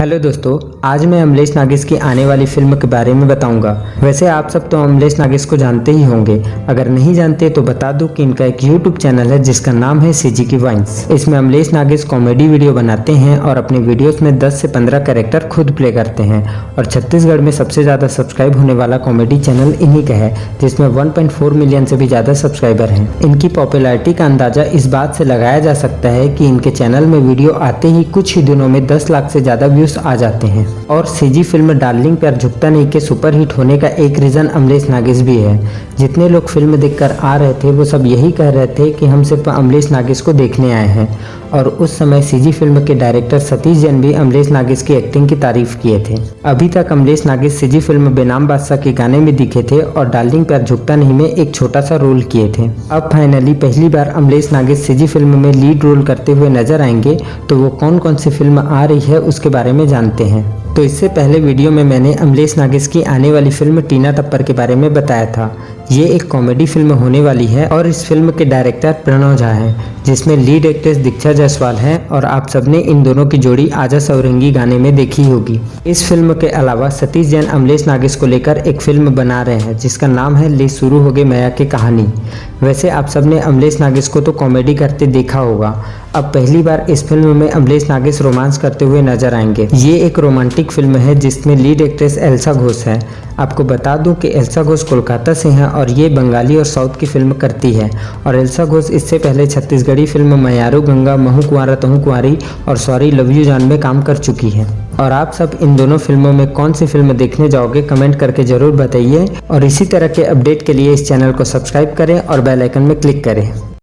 Hello दोस्तों, आज मैं अमलेश नागिस की आने वाली फिल्म के बारे में बताऊंगा। वैसे आप सब तो अमलेश नागिस को जानते ही होंगे। अगर नहीं जानते तो बता दूं कि इनका एक यूट्यूब चैनल है जिसका नाम है सीजी की वाइन्स। इसमें अमलेश नागिस कॉमेडी वीडियो बनाते हैं और अपने वीडियोस में 10 से 15 कैरेक्टर खुद प्ले करते हैं। और छत्तीसगढ़ में सबसे ज़्यादा सब्सक्राइब होने वाला कॉमेडी चैनल इन्हीं का है, जिसमें 1.4 मिलियन से भी ज़्यादा सब्सक्राइबर हैं। इनकी पॉपुलैरिटी का अंदाजा इस बात से लगाया जा सकता है कि इनके चैनल में वीडियो आते ही कुछ ही दिनों में 10 लाख से ज़्यादा व्यूज आ जाते हैं। और सीजी फिल्म डार्लिंग प्यार झुकता नहीं के सुपर हिट होने का एक रीजन अमलेश नागिस भी है। जितने लोग फिल्म देखकर आ रहे थे वो सब यही कह रहे थे कि हम सिर्फ अमलेश नागिस को देखने आए हैं। और उस समय सीजी फिल्म के डायरेक्टर सतीश जैन भी अमलेश नागिस की एक्टिंग की तारीफ किए थे। अभी तक अमलेश नागिस सीजी फिल्म बेनाम बादशाह के गाने में दिखे थे और डार्लिंग प्यार झुकता नहीं में एक छोटा सा रोल किए थे। अब फाइनली पहली बार अमलेश नागिस सीजी फिल्म में लीड रोल करते हुए नजर आएंगे। तो वो कौन कौन सी फिल्म आ रही है उसके बारे में जानते हैं। तो इससे पहले वीडियो में मैंने अमलेश नागिस की आने वाली फिल्म टीना टप्पर के बारे में बताया था। ये एक कॉमेडी फिल्म होने वाली है और इस फिल्म के डायरेक्टर प्रणव झा हैं, जिसमें लीड एक्ट्रेस दीक्षा जायसवाल है। और आप सबने इन दोनों की जोड़ी आजा सौरंगी गाने में देखी होगी। इस फिल्म के अलावा सतीश जैन अमलेश नागिस को लेकर एक फिल्म बना रहे हैं जिसका नाम है ले शुरू हो गई मैया की कहानी। वैसे आप सबने अमलेश नागिस को तो कॉमेडी करते देखा होगा। अब पहली बार इस फिल्म में अमलेश नागिस रोमांस करते हुए नजर आएंगे। ये एक रोमांटिक फिल्म है जिसमें लीड एक्ट्रेस एल्सा घोष है। आपको बता दूं कि एल्सा घोष कोलकाता से हैं और ये बंगाली और साउथ की फिल्म करती है। और एल्सा घोष इससे पहले छत्तीसगढ़ी फिल्म मयारू गंगा, महू कुंवारा तहू कुंवारी और सॉरी लव यू जान में काम कर चुकी है। और आप सब इन दोनों फिल्मों में कौन सी फिल्म देखने जाओगे कमेंट करके जरूर बताइए। और इसी तरह के अपडेट के लिए इस चैनल को सब्सक्राइब करें और बेल आइकन में क्लिक करें।